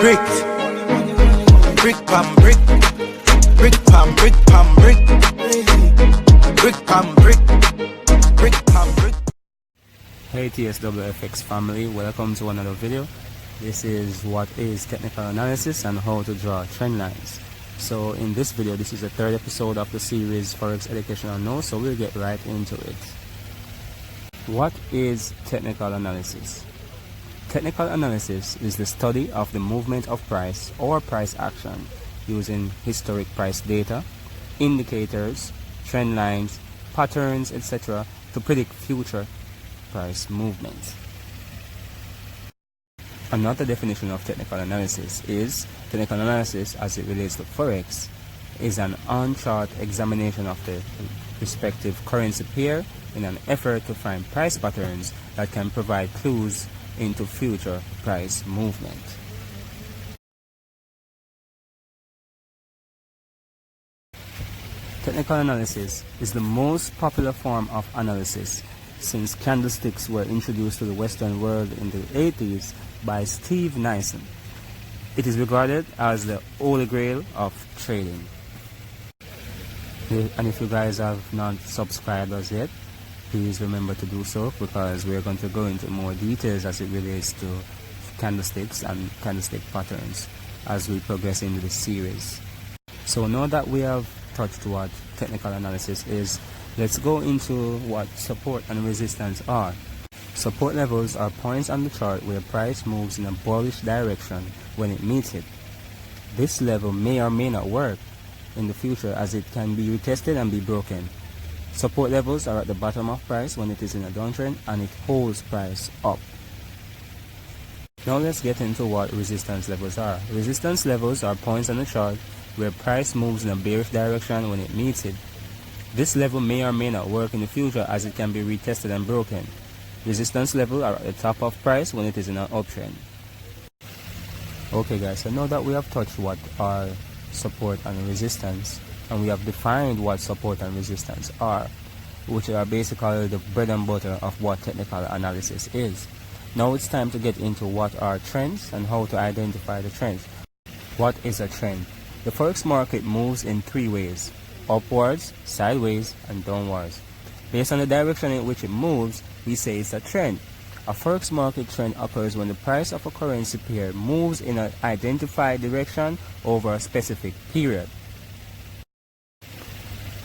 brick, brick pam brick, brick pam brick pam brick, brick pam brick, brick pam brick. Hey TSWFX family, welcome to another video. This is what is technical analysis and how to draw trend lines. So in this video, this is the third episode of the series Forex Educational Notes, so we'll get right into it. What is technical analysis? Technical analysis is the study of the movement of price or price action using historic price data, indicators, trend lines, patterns, etc. to predict future price movements. Another definition of technical analysis is technical analysis as it relates to Forex is an on-chart examination of the respective currency pair in an effort to find price patterns that can provide clues into future price movement. Technical analysis is the most popular form of analysis since candlesticks were introduced to the Western world in the 80s by Steve Nissen. It is regarded as the holy grail of trading. And if you guys have not subscribed us yet, please remember to do so, because we're going to go into more details as it relates to candlesticks and candlestick patterns as we progress into this series. So now that we have touched what technical analysis is, let's go into what support and resistance are. Support levels are points on the chart where price moves in a bullish direction when it meets it. This level may or may not work in the future as it can be retested and be broken. Support levels are at the bottom of price when it is in a downtrend and it holds price up. Now let's get into what resistance levels are. Resistance levels are points on the chart where price moves in a bearish direction when it meets it. This level may or may not work in the future as it can be retested and broken. Resistance levels are at the top of price when it is in an uptrend. Okay guys, so now that we have touched what are support and resistance, and we have defined what support and resistance are, which are basically the bread and butter of what technical analysis is. Now it's time to get into what are trends and how to identify the trends. What is a trend? The Forex market moves in three ways: upwards, sideways, and downwards. Based on the direction in which it moves, we say it's a trend. A Forex market trend occurs when the price of a currency pair moves in an identified direction over a specific period.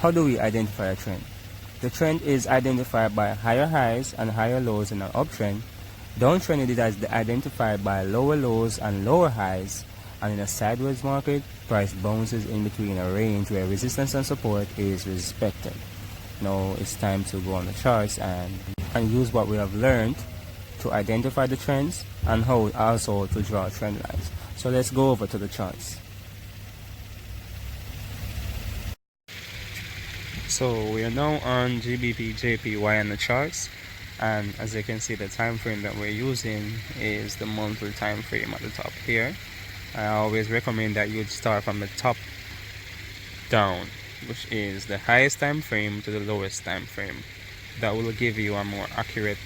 How do we identify a trend? The trend is identified by higher highs and higher lows in an uptrend. Downtrend is identified by lower lows and lower highs, and in a sideways market, price bounces in between a range where resistance and support is respected. Now it's time to go on the charts and use what we have learned to identify the trends and how also to draw trend lines. So let's go over to the charts. So we are now on GBP JPY on the charts, and as you can see, the time frame that we're using is the monthly time frame at the top here. I always recommend that you'd start from the top down, which is the highest time frame to the lowest time frame. That will give you a more accurate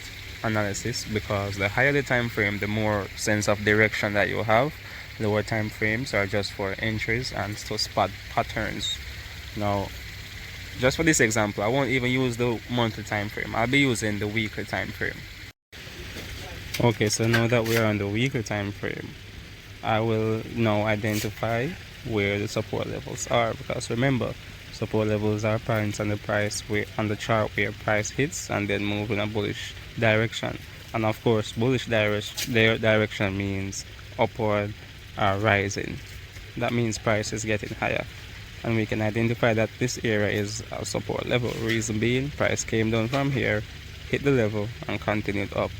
analysis, because the higher the time frame, the more sense of direction that you have. Lower time frames are just for entries and to spot patterns. Now, just for this example, I won't even use the monthly time frame. I'll be using the weekly time frame. Okay, so now that we are on the weekly time frame, I will now identify where the support levels are, because remember, support levels are points on the price on the chart where price hits and then move in a bullish direction. And of course, bullish direction means upward or rising. That means price is getting higher, and we can identify that this area is a support level. Reason being, price came down from here, hit the level, and continued up.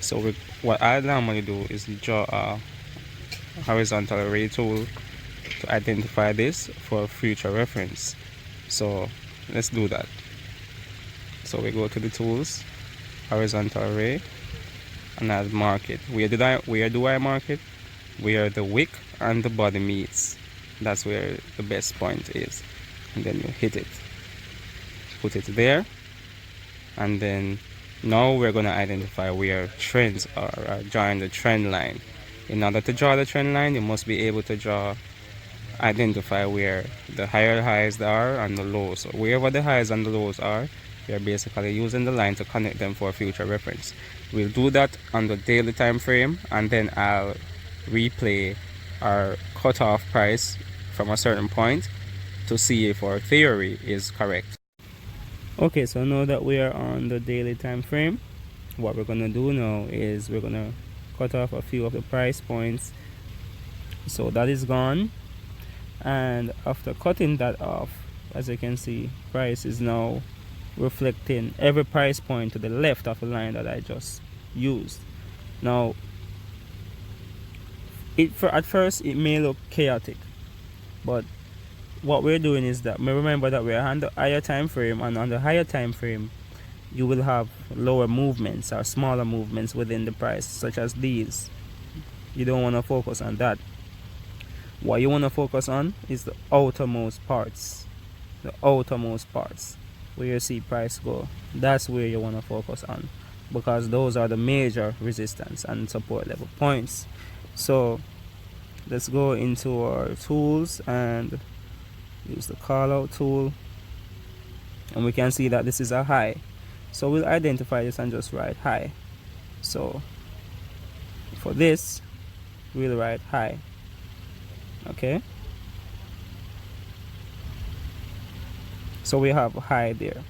So what I normally do is draw a horizontal array tool to identify this for future reference. So let's do that. So we go to the tools, horizontal array, and add market. Where do I mark it? Where the wick and the body meets. That's where the best point is. And then you hit it. Put it there. And then now we're going to identify where trends are, drawing the trend line. In order to draw the trend line, you must be able to identify where the higher highs are and the lows. So wherever the highs and the lows are, you're basically using the line to connect them for future reference. We'll do that on the daily time frame, and then I'll replay our cutoff price from a certain point to see if our theory is correct. Okay, so now that we are on the daily time frame, what we're going to do now is we're going to cut off a few of the price points. So that is gone, and after cutting that off, as you can see, price is now reflecting every price point to the left of the line that I just used. Now at first it may look chaotic, but what we're doing is that remember that we're on the higher time frame, and on the higher time frame you will have lower movements or smaller movements within the price, such as these. You don't want to focus on that. What you want to focus on is the outermost parts, where you see price go. That's where you want to focus on, because those are the major resistance and support level points. So let's go into our tools and use the call out tool, and we can see that this is a high. So we'll identify this and just write high. So for this we'll write high. Okay, so we have a high there.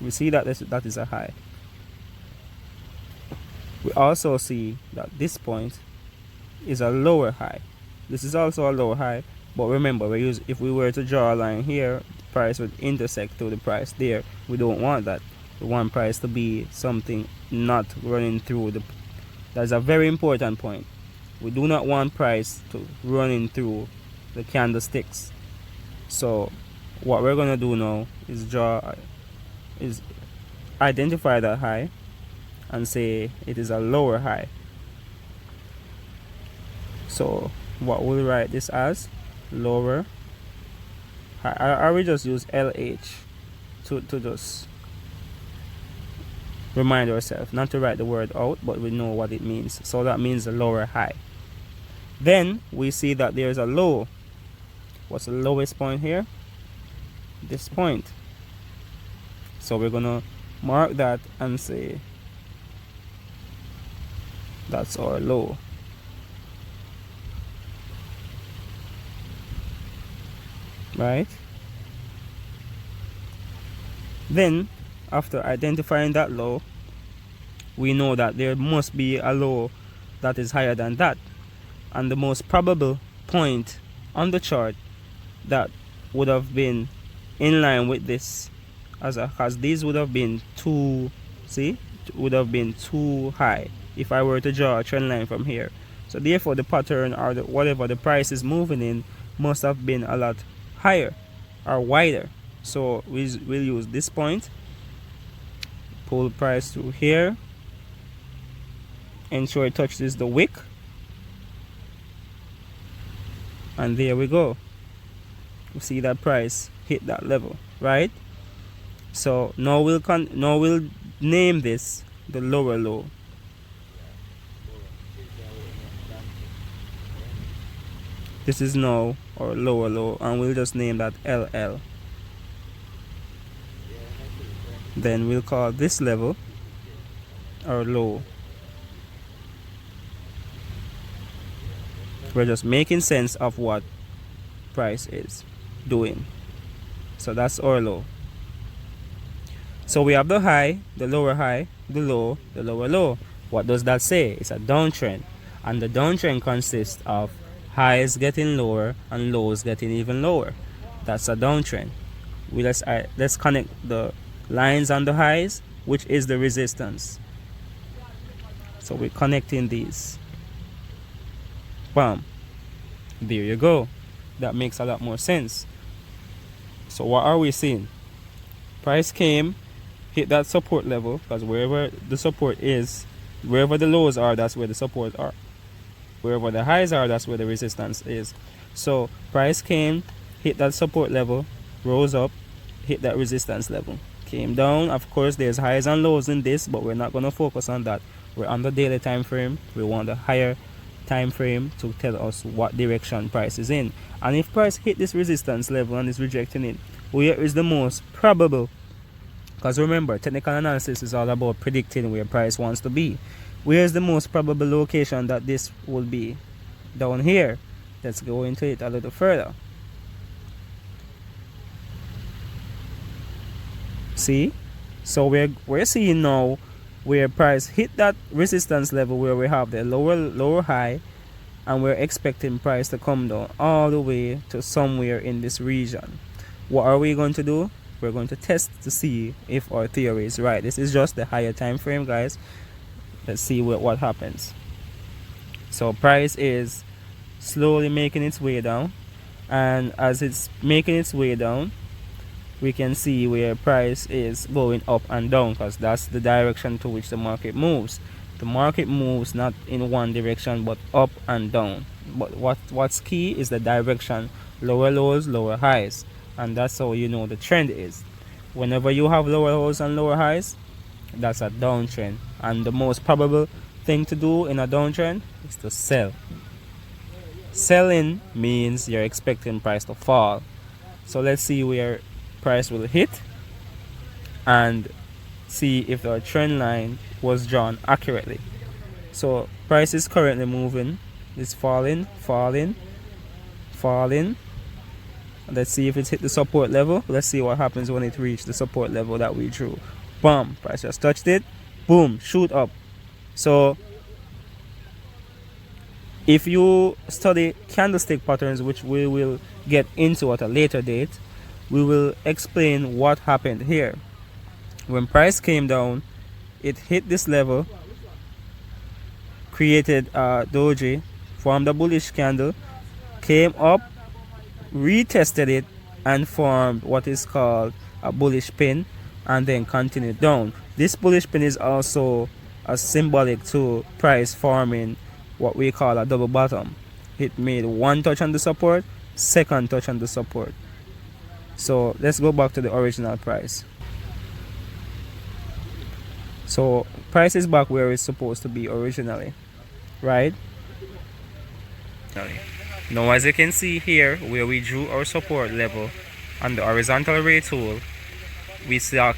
We see that that is a high. We also see that this point is a lower high. This is also a lower high, but remember, if we were to draw a line here, price would intersect to the price there. We don't want that. We want price to be something not running through the. That's a very important point. We do not want price to running through the candlesticks. So what we're gonna do now is identify that high and say it is a lower high. So what we'll write this as lower high. I will just use LH to just remind ourselves not to write the word out, but we know what it means. So that means a lower high. Then we see that there's a low. What's the lowest point here? This point. So we're gonna mark that and say that's our low. Right? Then after identifying that low, we know that there must be a low that is higher than that, and the most probable point on the chart that would have been in line with this, as these would have been too, would have been too high if I were to draw a trend line from here. So therefore the pattern or whatever the price is moving in must have been a lot higher or wider. So we'll use this point, pull the price through here, ensure it touches the wick, and there we go. We see that price hit that level, right? So now we'll name this the lower low. This is now our lower low, and we'll just name that LL. Then we'll call this level our low. We're just making sense of what price is doing. So that's our low. So we have the high, the lower high, the low, the lower low. What does that say? It's a downtrend, and the downtrend consists of highs getting lower and lows getting even lower. That's a downtrend. Let's connect the lines on the highs, which is the resistance. So we're connecting these. Bam. There you go. That makes a lot more sense. So what are we seeing? Price came, hit that support level, because wherever the support is, wherever the lows are, that's where the support are. Wherever the highs are, that's where the resistance is. So price came, hit that support level, rose up, hit that resistance level, came down. Of course there's highs and lows in this, but we're not going to focus on that. We're on the daily time frame. We want the higher time frame to tell us what direction price is in. And if price hit this resistance level and is rejecting it, where is the most probable? Because remember, technical analysis is all about predicting where price wants to be. Where is the most probable location that this will be? Down here. Let's go into it a little further. See? So we're seeing now where price hit that resistance level where we have the lower high, and we're expecting price to come down all the way to somewhere in this region. What are we going to do? We're going to test to see if our theory is right. This is just the higher time frame, guys. Let's see what happens. So price is slowly making its way down, and as it's making its way down, we can see where price is going up and down, because that's the direction to which the market moves. The market moves not in one direction but up and down. But what's key is the direction: lower lows, lower highs. And that's how you know the trend is. Whenever you have lower lows and lower highs, that's a downtrend. And the most probable thing to do in a downtrend is to sell. Selling means you're expecting price to fall. So let's see where price will hit and see if the trend line was drawn accurately. So price is currently moving. It's falling. Let's see if it's hit the support level. Let's see what happens when it reaches the support level that we drew. Bam! Price just touched it. Boom! Shoot up. So if you study candlestick patterns, which we will get into at a later date, we will explain what happened here. When price came down, it hit this level, created a doji, formed a bullish candle, came up, retested it, and formed what is called a bullish pin, and then continued down. This bullish pin is also a symbolic to price forming what we call a double bottom. It made one touch on the support, second touch on the support. So let's go back to the original price. So price is back where it's supposed to be originally, right? Now as you can see here, where we drew our support level on the horizontal ray tool, we saw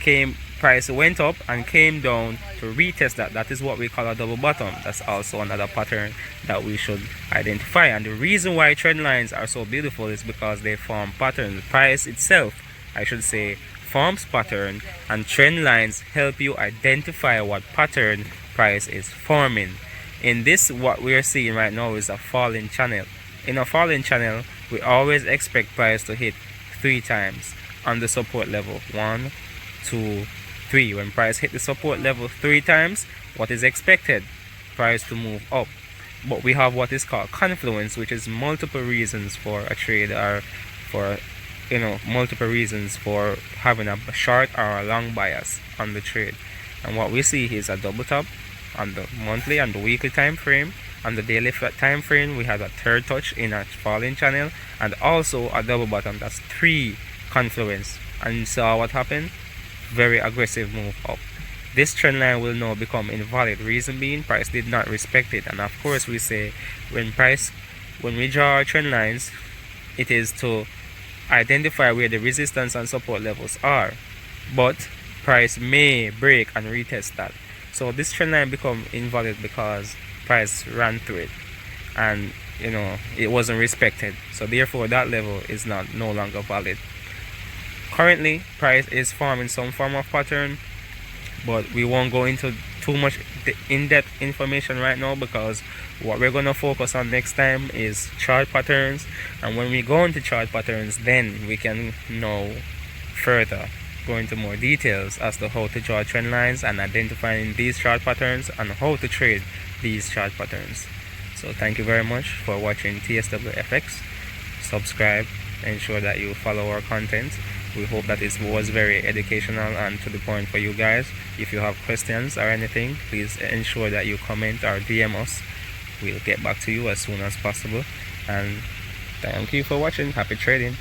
price went up and came down to retest that. That is what we call a double bottom. That's also another pattern that we should identify. And the reason why trend lines are so beautiful is because they form patterns. Price itself, I should say, forms pattern, and trend lines help you identify what pattern price is forming. In this, what we are seeing right now is a falling channel. In a falling channel, we always expect price to hit 3 times on the support level. 1, 2, 3. When price hit the support level 3 times, what is expected? Price to move up. But we have what is called confluence, which is multiple reasons for a trade, or for multiple reasons for having a short or a long bias on the trade. And what we see is a double top on the monthly and the weekly time frame. On the daily time frame, we have a third touch in a falling channel, and also a double bottom. That's 3 confluence. And you saw what happened? Very aggressive move up. This trend line will now become invalid. Reason being, price did not respect it. And of course, we say when we draw our trend lines, it is to identify where the resistance and support levels are, but price may break and retest that. So this trend line become invalid because price ran through it, and it wasn't respected. So therefore, that level is no longer valid. Currently, price is forming some form of pattern, but we won't go into too much in-depth information right now, because what we're going to focus on next time is chart patterns. And when we go into chart patterns, then we can know further, go into more details as to how to draw trend lines and identifying these chart patterns and how to trade these chart patterns. So thank you very much for watching TSWFX. Subscribe, ensure that you follow our content. We hope that it was very educational and to the point for you guys. If you have questions or anything, please ensure that you comment or DM us. We'll get back to you as soon as possible. And thank you for watching. Happy trading.